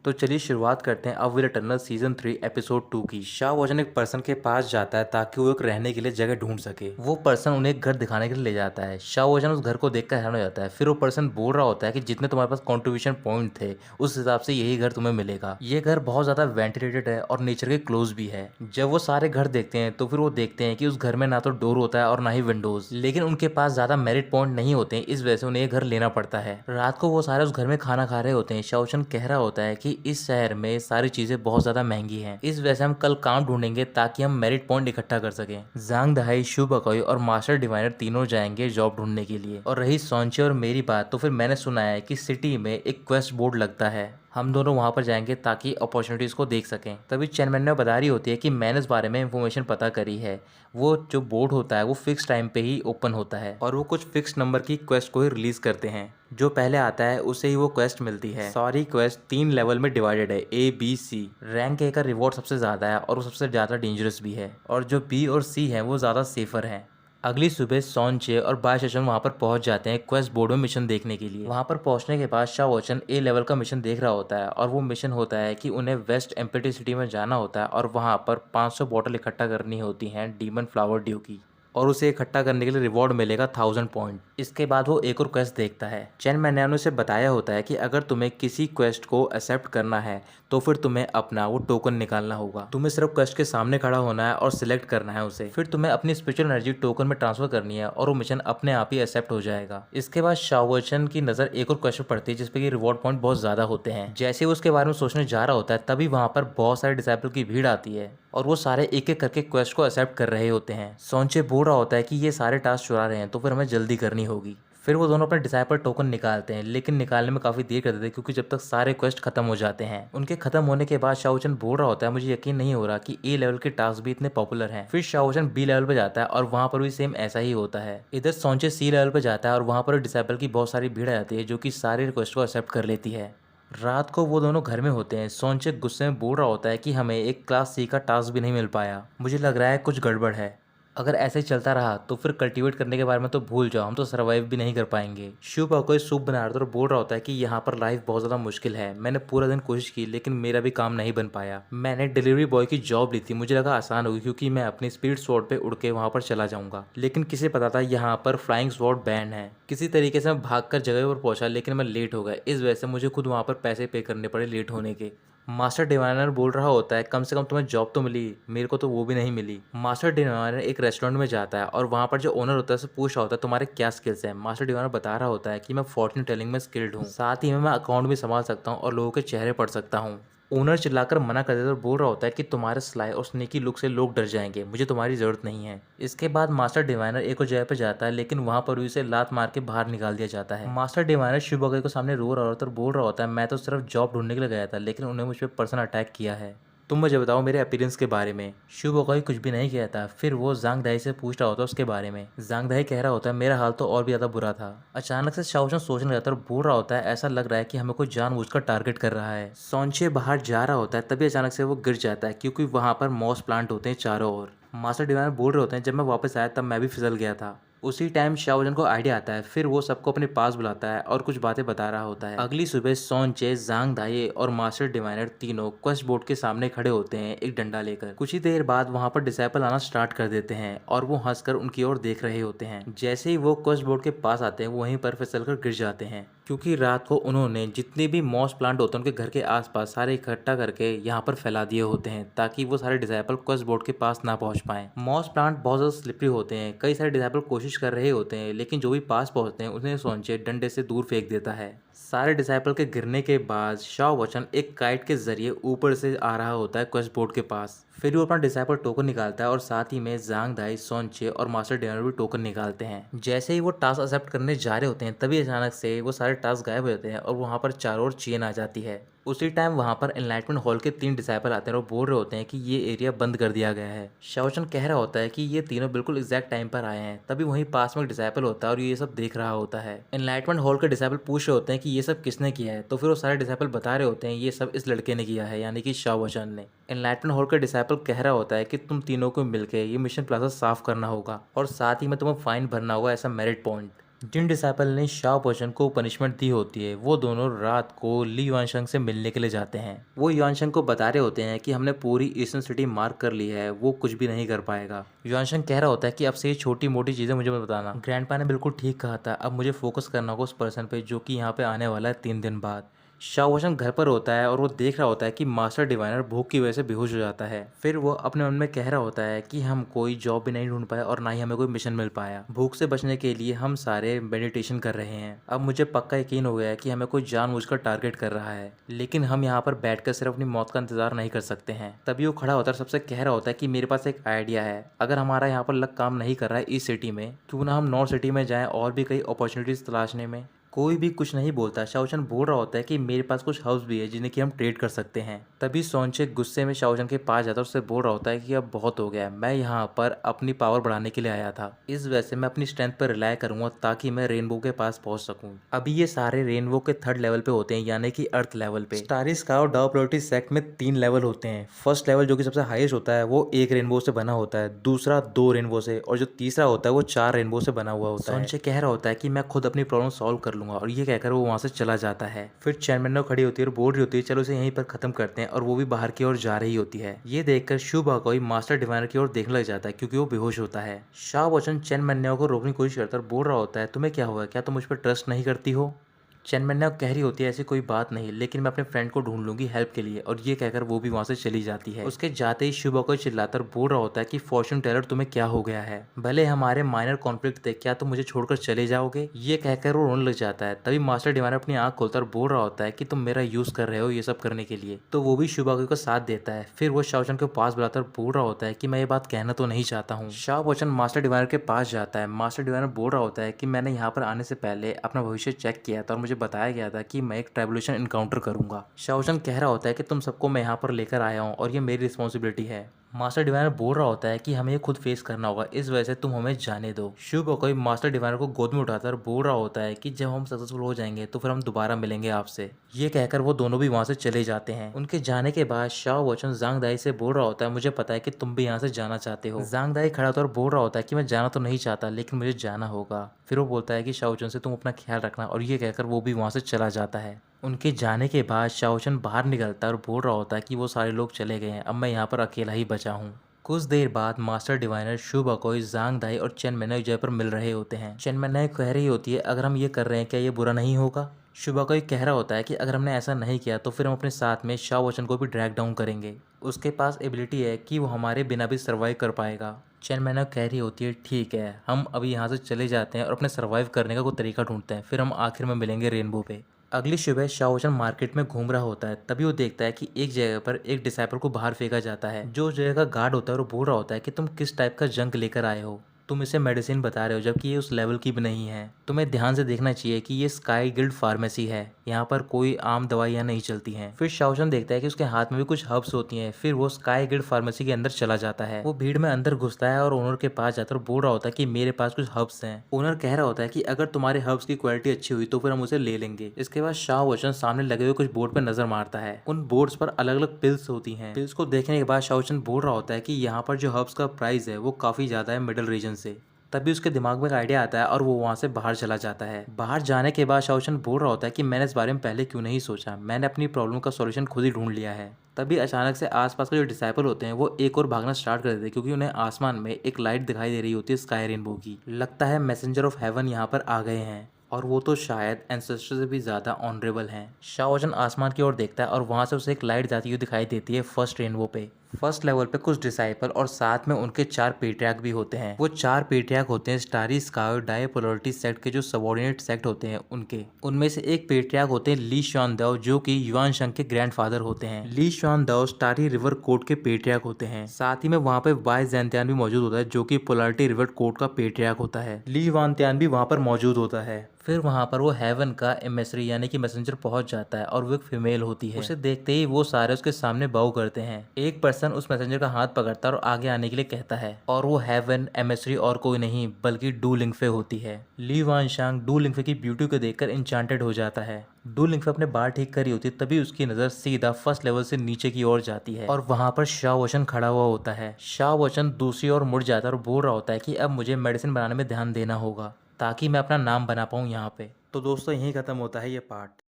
तो चलिए शुरुआत करते हैं अब विल टनल सीजन 3 एपिसोड 2 की। शाह वचन एक पर्सन के पास जाता है ताकि वो एक रहने के लिए जगह ढूंढ सके। वो पर्सन उन्हें एक घर दिखाने के लिए ले जाता है। शाह वचन उस घर को देखकर हैरान हो जाता है। फिर वो पर्सन बोल रहा होता है कि जितने तुम्हारे पास कंट्रीब्यूशन पॉइंट थे उस हिसाब से यही घर तुम्हें मिलेगा। ये घर बहुत ज्यादा वेंटिलेटेड है और नेचर के क्लोज भी है। जब वो सारे घर देखते हैं तो फिर वो देखते हैं कि उस घर में ना तो डोर होता है और ना ही विंडोज, लेकिन उनके पास ज्यादा मेरिट पॉइंट नहीं होते हैं, इस वजह से उन्हें ये घर लेना पड़ता है। रात को वो सारे उस घर में खाना खा रहे होते हैं। शाह वचन कह रहा होता है कि इस शहर में सारी चीजें बहुत ज्यादा महंगी हैं, इस वजह से हम कल काम ढूंढेंगे ताकि हम मेरिट पॉइंट इकट्ठा कर सकें। जांग दहाई, शू बकोई और मास्टर डिवाइनर तीनों जाएंगे जॉब ढूंढने के लिए। और रही सोंचे और मेरी बात, तो फिर मैंने सुना है कि सिटी में एक क्वेस्ट बोर्ड लगता है, हम दोनों वहां पर जाएंगे ताकि अपॉर्चुनिटीज को देख सकें। तभी चैनमैन ने बता रही होती है कि मैंने इस बारे में इंफॉर्मेशन पता करी है। वो जो बोर्ड होता है वो फिक्स टाइम पे ही ओपन होता है और वो कुछ फिक्स नंबर की क्वेस्ट को ही रिलीज करते हैं। जो पहले आता है उसे ही वो क्वेस्ट मिलती है। सारी क्वेस्ट 3 लेवल में डिवाइडेड है, A B C. Rank A का रिवॉर्ड सबसे ज्यादा है और वो सबसे ज्यादा डेंजरस भी है, और जो बी और सी है वो ज्यादा सेफर है। अगली सुबह सोनचे और बाय शशन वहां पर पहुंच जाते हैं क्वेस्ट बोर्ड में मिशन देखने के लिए। वहां पर पहुंचने के बाद शाह वचन ए लेवल का मिशन देख रहा होता है और वो मिशन होता है कि उन्हें वेस्ट एम्पिटी सिटी में जाना होता है और वहां पर 500 बॉटल इकट्ठा करनी होती हैं डीमन फ्लावर ड्यू की, और उसे इकट्ठा करने के लिए रिवॉर्ड मिलेगा 1000 पॉइंट। इसके बाद वो एक और क्वेस्ट देखता है। चैन मैंने उसे बताया होता है कि अगर तुम्हें किसी क्वेस्ट को एक्सेप्ट करना है तो फिर तुम्हें अपना वो टोकन निकालना होगा। तुम्हें सिर्फ क्वेस्ट के सामने खड़ा होना है और सिलेक्ट करना है उसे, फिर तुम्हें अपनी स्पिरिचुअल एनर्जी टोकन में ट्रांसफर करनी है और वो मिशन अपने आप ही एक्सेप्ट हो जाएगा। इसके बाद शाओवचन की नजर एक और क्वेश्चन पड़ती है जिसपे कि रिवॉर्ड पॉइंट बहुत ज्यादा होते हैं। जैसे वो उसके बारे में सोचने जा रहा होता है तभी वहां पर बहुत सारे डिसाइपल की भीड़ आती है और वो सारे एक एक करके क्वेस्ट को एक्सेप्ट कर रहे होते हैं। सोंचे बोल रहा होता है कि ये सारे टास्क चुरा रहे हैं तो फिर हमें जल्दी करनी होगी। फिर वो दोनों अपने डिसाइपल टोकन निकालते हैं, लेकिन निकालने में काफी देर कर देते हैं क्योंकि जब तक सारे क्वेस्ट खत्म हो जाते हैं। उनके खत्म होने के बाद शाओचन बोल रहा होता है मुझे यकीन नहीं हो रहा कि ए लेवल के टास्क भी इतने पॉपुलर हैं। फिर शाओचन बी लेवल पे जाता है और वहां पर भी सेम ऐसा ही होता है। इधर सोंचे सी लेवल पे जाता है और वहां पर डिसाइपल की बहुत सारी भीड़ आ जाती है जो कि सारे रिक्वेस्ट को एक्सेप्ट कर लेती है। रात को वो दोनों घर में होते हैं। सोनचे गुस्से में बोल रहा होता है कि हमें एक क्लास सी का टास्क भी नहीं मिल पाया, मुझे लग रहा है कुछ गड़बड़ है। अगर ऐसे ही चलता रहा तो फिर कल्टीवेट करने के बारे में तो भूल जाओ, हम तो सर्वाइव भी नहीं कर पाएंगे। शुभ और कोई सूप बना रहा था और बोल रहा होता है कि यहाँ पर लाइफ बहुत ज़्यादा मुश्किल है। मैंने पूरा दिन कोशिश की लेकिन मेरा भी काम नहीं बन पाया। मैंने डिलीवरी बॉय की जॉब ली थी, मुझे लगा आसान होगी क्योंकि मैं अपनी स्पीड स्वॉर्ड पे उड़ के वहाँ पर चला जाऊँगा, लेकिन किसे पता था यहाँ पर फ्लाइंग स्वॉर्ड बैन है। किसी तरीके से मैं भागकर जगह पर पहुंचा लेकिन मैं लेट हो गया, इस वजह से मुझे खुद वहाँ पर पैसे पे करने पड़े लेट होने के। मास्टर डिवाइनर बोल रहा होता है कम से कम तुम्हें जॉब तो मिली, मेरे को तो वो भी नहीं मिली। मास्टर डिवाइनर एक रेस्टोरेंट में जाता है और वहाँ पर जो ओनर होता है उसे पूछ रहा होता है तुम्हारे क्या स्किल्स हैं। मास्टर डिवाइनर बता रहा होता है कि मैं फॉर्च्यून टेलिंग में स्किल्ड हूँ, साथ ही में मैं अकाउंट भी संभाल सकता हूँ और लोगों के चेहरे पढ़ सकता हूँ। ओनर चिल्लाकर मना कर देता है और बोल रहा होता है कि तुम्हारे स्लाई और स्नेकी लुक से लोग डर जाएंगे, मुझे तुम्हारी जरूरत नहीं है। इसके बाद मास्टर डिवाइनर एक और जगह पे जाता है लेकिन वहां पर भी उसे लात मार के बाहर निकाल दिया जाता है। मास्टर डिवाइनर शिव बगल को सामने रो रहा होता है और बोल रहा होता है मैं तो सिर्फ जॉब ढूंढने के लिए गया था लेकिन उन्हें मुझ पर पर्सनल अटैक किया है, तुम मुझे बताओ मेरे अपीयरेंस के बारे में। शिव बकोई कुछ भी नहीं कहता। फिर वो जांग दाई से पूछ रहा होता है उसके बारे में। जांग दाई कह रहा होता है मेरा हाल तो और भी ज्यादा बुरा था। अचानक से शाओचन सोचने लगता है और बोल रहा होता है ऐसा लग रहा है कि हमें कोई जानबूझकर टारगेट कर रहा है। सोंचे बाहर जा रहा होता है तभी अचानक से वो गिर जाता है क्योंकि वहां पर मॉस प्लांट होते हैं चारों ओर। मास्टर डिवाइनर बोल रहे होते हैं जब मैं वापस आया तब मैं भी फिसल गया था। उसी टाइम शाओजन को आइडिया आता है, फिर वो सबको अपने पास बुलाता है और कुछ बातें बता रहा होता है। अगली सुबह सोनचे, जांग दाये और मास्टर डिवाइनर तीनों क्वेस्ट बोर्ड के सामने खड़े होते हैं एक डंडा लेकर। कुछ ही देर बाद वहां पर डिसाइपल आना स्टार्ट कर देते हैं और वो हंसकर उनकी ओर देख रहे होते हैं। जैसे ही वो क्वेस्ट बोर्ड के पास आते हैं वो वहीं पर फिसलकर गिर जाते हैं क्योंकि रात को उन्होंने जितने भी मॉस प्लांट होते हैं उनके घर के आसपास सारे इकट्ठा करके यहाँ पर फैला दिए होते हैं ताकि वो सारे डिसाइपल क्वेस्ट बोर्ड के पास ना पहुंच पाए। मॉस प्लांट बहुत ज्यादा स्लिपरी होते हैं, कई सारे डिसाइपल कोशिश कर रहे होते हैं लेकिन जो भी पास पहुंचते हैं उन्हें सोंचे डंडे से दूर फेंक देता है। सारे डिसाइपल के गिरने के बाद शाओ वचन एक काइट के जरिए ऊपर से आ रहा होता है क्वेस्ट बोर्ड के पास। फिर वो अपना डिसाइपल टोकन निकालता है और साथ ही में जांग दाई, सोंचे और मास्टर डिवाइनर भी टोकन निकालते हैं। जैसे ही वो टास्क एक्सेप्ट करने जा रहे होते हैं तभी अचानक से वो सारे टास्क गायब हो जाते हैं और वहाँ पर चारों ओर चेन आ जाती है। उसी टाइम वहाँ पर एनलाइटमेंट हॉल के 3 डिसाइपल आते हैं और बोल रहे होते हैं कि ये एरिया बंद कर दिया गया है। शाओचन कह रहा होता है कि ये तीनों बिल्कुल एग्जैक्ट टाइम पर आए हैं। तभी वहीं पास में एक डिसाइपल होता है और ये सब देख रहा होता है। एनलाइटमेंट हॉल के डिसाइपल पूछ रहे होते हैं कि ये सब किसने किया है, तो फिर वो सारे डिसाइपल बता रहे होते हैं ये सब इस लड़के ने किया है, यानी कि शाओचन ने। एनलाइटमेंट हॉल का डिसाइपल कह रहा होता है कि तुम तीनों को मिलकर ये मिशन प्लाजा साफ करना होगा और साथ ही में तुम्हें फाइन भरना होगा ऐसा मेरिट पॉइंट। जिन डिसाइपल ने शाओ पोशन को पनिशमेंट दी होती है वो दोनों रात को ली युआनशंग से मिलने के लिए जाते हैं। वो युआनशंग को बता रहे होते हैं कि हमने पूरी ईस्टर्न सिटी मार्क कर ली है, वो कुछ भी नहीं कर पाएगा। युआनशंग कह रहा होता है कि अब से ये छोटी मोटी चीजें मुझे मत बताना। ग्रैंडपा ने बिल्कुल ठीक कहा था, अब मुझे फोकस करना होगा उस पर्सन पे जो कि यहाँ पे आने वाला है 3 दिन बाद। शाओ वोशन घर पर होता है और वो देख रहा होता है कि मास्टर डिवाइनर भूख की वजह से बेहोश हो जाता है। फिर वो अपने मन में कह रहा होता है कि हम कोई जॉब भी नहीं ढूंढ पाए और ना ही हमें कोई मिशन मिल पाया। भूख से बचने के लिए हम सारे मेडिटेशन कर रहे हैं। अब मुझे पक्का यकीन हो गया है कि हमें कोई जानबूझकर टारगेट कर रहा है, लेकिन हम यहाँ पर बैठकर सिर्फ अपनी मौत का इंतजार नहीं कर सकते हैं। तभी वो खड़ा होता है और सबसे कह रहा होता है कि मेरे पास एक आइडिया है। अगर हमारा यहाँ पर लक काम नहीं कर रहा है इस सिटी में, क्यों ना हम नॉर्थ सिटी में जाएं और भी कई अपॉर्चुनिटीज तलाशने में। कोई भी कुछ नहीं बोलता। शाओचन बोल रहा होता है कि मेरे पास कुछ हब्स भी है जिन्हें कि हम ट्रेड कर सकते हैं। तभी सोनचे गुस्से में शाओचन के पास जाता है और उससे बोल रहा होता है कि अब बहुत हो गया है, मैं यहाँ पर अपनी पावर बढ़ाने के लिए आया था। इस वजह से मैं अपनी स्ट्रेंथ पर रिलाय करूंगा ताकि मैं रेनबो के पास पहुंच सकूं। अभी ये सारे रेनबो के 3rd लेवल पे होते हैं, यानी कि अर्थ लेवल पे। स्टारी स्काई और डाउ पोलैरिटी सेक्ट में 3 लेवल होते हैं। फर्स्ट लेवल जो कि सबसे हाईएस्ट होता है वो 1 रेनबो से बना होता है, दूसरा 2 रेनबो से, और जो तीसरा होता है वो 4 रेनबो से बना हुआ होता है। सोनचे कह रहा होता है कि मैं खुद अपनी प्रॉब्लम सॉल्व कर लूंगा, और ये कहकर वो वहाँ से चला जाता है। फिर चैनमैनो खड़ी होती है और बोल रही होती है चलो इसे यहीं पर खत्म करते हैं, और वो भी बाहर की ओर जा रही होती है। ये देखकर शुबाकोई मास्टर डिवाइनर की ओर देखने लग जाता है क्योंकि वो बेहोश होता है। शाओ वोचन चैनमैनो को रोकने की कोशिश करता है और बोल रहा होता है तुम्हें क्या हुआ, क्या तुम मुझ पर ट्रस्ट नहीं करती हो। चैनमैनो कह रही होती है ऐसी कोई बात नहीं, लेकिन मैं अपने फ्रेंड को ढूंढ लूंगी हेल्प के लिए, और ये कहकर वो भी वहाँ से चली जाती है। उसके जाते ही शुबाकोई चिल्लाकर बोल रहा होता है कि फॉर्च्यून टेलर तुम्हें क्या हो गया है, भले हमारे माइनर कॉन्फ्लिक्ट थे, क्या तुम मुझे छोड़कर चले जाओगे। ये कहकर वो रोने लग जाता है। तभी मास्टर डिवाइनर अपनी आंख खोलकर बोल रहा होता है कि तुम मेरा यूज कर रहे हो ये सब करने के लिए, तो वो भी शुबाकोई को साथ देता है। फिर वो शाओचन के पास बुलाकर बोल रहा होता है कि मैं ये बात कहना तो नहीं चाहता हूँ। शाओ वोचन मास्टर डिवाइनर के पास जाता है। मास्टर डिवाइनर बोल रहा होता है कि मैंने यहाँ पर आने से पहले अपना भविष्य चेक किया था और मुझे बताया गया था कि मैं एक ट्राइबुलेशन इनकाउंटर करूंगा। शाओचन कह रहा होता है कि तुम सबको मैं यहाँ पर लेकर आया हूँ और ये मेरी रिस्पॉन्सिबिलिटी है। मास्टर डिवाइनर बोल रहा होता है कि हमें ये खुद फेस करना होगा, इस वजह से तुम हमें जाने दो। शुबाकोई मास्टर डिवाइनर को गोद में उठाकर बोल रहा होता है कि जब हम सक्सेसफुल हो जाएंगे तो फिर हम दोबारा मिलेंगे आपसे। ये कहकर वो दोनों भी वहाँ से चले जाते हैं। उनके जाने के बाद शाओ वोचन जांग दाई से बोल रहा होता है मुझे पता है कि तुम भी यहाँ से जाना चाहते हो। जांग दाई खड़ा होकर बोल रहा होता है कि मैं जाना तो नहीं चाहता, लेकिन मुझे जाना होगा। फिर वो बोलता है कि शाओ वोचन से तुम अपना ख्याल रखना, और ये कहकर वो भी वहाँ से चला जाता है। उनके जाने के बाद शाओचन बाहर निकलता है और बोल रहा होता है कि वो सारे लोग चले गए हैं, अब मैं यहाँ पर अकेला ही बचा हूँ। कुछ देर बाद मास्टर डिवाइनर शुबाकोई, जांग दाई और चैनमैनो जय पर मिल रहे होते हैं। चैनमैनो कह रही होती है अगर हम ये कर रहे हैं क्या ये बुरा नहीं होगा। शुबाकोई कह रहा होता है कि अगर हमने ऐसा नहीं किया तो फिर हम अपने साथ में शाओ वोचन को भी ड्रैग डाउन करेंगे। उसके पास एबिलिटी है कि वो हमारे बिना भी सर्वाइव कर पाएगा। चैनमैनो कह रही होती है ठीक है, हम अभी यहाँ से चले जाते हैं और अपने सर्वाइव करने का कोई तरीका ढूंढते हैं, फिर हम आखिर में मिलेंगे रेनबो पे। अगली सुबह शाओ वोचन मार्केट में घूम रहा होता है। तभी वो देखता है कि एक जगह पर एक डिसाइपल को बाहर फेंका जाता है। जो जगह का गार्ड होता है वो बोल रहा होता है कि तुम किस टाइप का जंक लेकर आए हो, तुम इसे मेडिसिन बता रहे हो जबकि ये उस लेवल की भी नहीं है। तुम्हें ध्यान से देखना चाहिए कि ये स्काई गिल्ड फार्मेसी है, यहाँ पर कोई आम दवाइयाँ नहीं चलती हैं। फिर शाओचन देखता है कि उसके हाथ में भी कुछ हर्ब्स होती हैं। फिर वो स्काई गिल्ड फार्मेसी के अंदर चला जाता है। वो भीड़ में अंदर घुसता है और ओनर के पास जाकर बोल रहा होता है कि मेरे पास कुछ हर्ब्स हैं। ओनर कह रहा होता है कि अगर तुम्हारे हर्ब्स की क्वालिटी अच्छी हुई तो फिर हम उसे ले लेंगे। इसके बाद शाओ वोचन सामने लगे हुए कुछ बोर्ड पर नजर मारता है। उन बोर्ड्स पर अलग अलग पिल्स होती हैं। पिल्स को देखने के बाद शाओ वोचन बोल रहा होता है कि यहाँ पर जो हर्ब्स का प्राइस है वो काफी ज्यादा है मिडल रीजन से। तभी उसके दिमाग में एक आइडिया आता है और वो वहाँ से बाहर चला जाता है। बाहर जाने के बाद शाओचन बोल रहा होता है कि मैंने इस बारे में पहले क्यों नहीं सोचा, मैंने अपनी प्रॉब्लम का सॉल्यूशन खुद ही ढूंढ लिया है। तभी अचानक से आसपास के जो डिसाइपल होते हैं वो एक और भागना स्टार्ट कर देते हैं क्योंकि उन्हें आसमान में एक लाइट दिखाई दे रही होती है स्काई रेनबो की। लगता है मैसेंजर ऑफ हेवन यहाँ पर आ गए हैं, और वो तो शायद एंसेस्टर से भी ज़्यादा ऑनरेबल हैं। शाओ वोचन आसमान की ओर देखता है और वहाँ से उसे एक लाइट जाती हुई दिखाई देती है फर्स्ट रेनबो पे। फर्स्ट लेवल पे कुछ डिसाइपल और साथ में उनके 4 पेट्रियार्क भी होते हैं। वो 4 पेट्रियार्क होते हैं स्टारी स्काई डायपोलैरिटी सेक्ट के जो सबऑर्डिनेट सेक्ट होते हैं उनके। उनमें से एक पेट्रियार्क होते हैं ली शुआनदाओ जो कि युआनशंग के ग्रैंडफादर होते हैं। ली शुआनदाओ स्टारी रिवर कोर्ट के पेट्रियार्क होते हैं। साथ ही में वहाँ पे वाई ज़ेंतियान भी मौजूद होता है जो कि पोलैरिटी रिवर कोर्ट का पेट्रियार्क होता है। ली वानतियान भी वहाँ पर मौजूद होता है। फिर वहाँ पर वो हेवन का एमेसरी यानी कि मैसेंजर पहुंच जाता है और वो एक फीमेल होती है। उसे देखते ही वो सारे उसके सामने बाउ करते हैं। एक पर्सन उस मैसेंजर का हाथ पकड़ता है और आगे आने के लिए कहता है, और वो हेवन एमेसरी और कोई नहीं बल्कि डू लिंगफे होती है। ली वानशांग डू लिंगफे की ब्यूटी को देखकर इंचांटेड हो जाता है। डू लिंगफे अपने बाल ठीक करी होती है तभी उसकी नजर सीधा फर्स्ट लेवल से नीचे की ओर जाती है और वहाँ पर शाओ वोचन खड़ा हुआ होता है। शाओ वोचन दूसरी ओर मुड़ जाता है और बोल रहा होता है कि अब मुझे मेडिसिन बनाने में ध्यान देना होगा। ताकि मैं अपना नाम बना पाऊँ यहाँ पे। तो दोस्तों यहीं ख़त्म होता है ये पार्ट।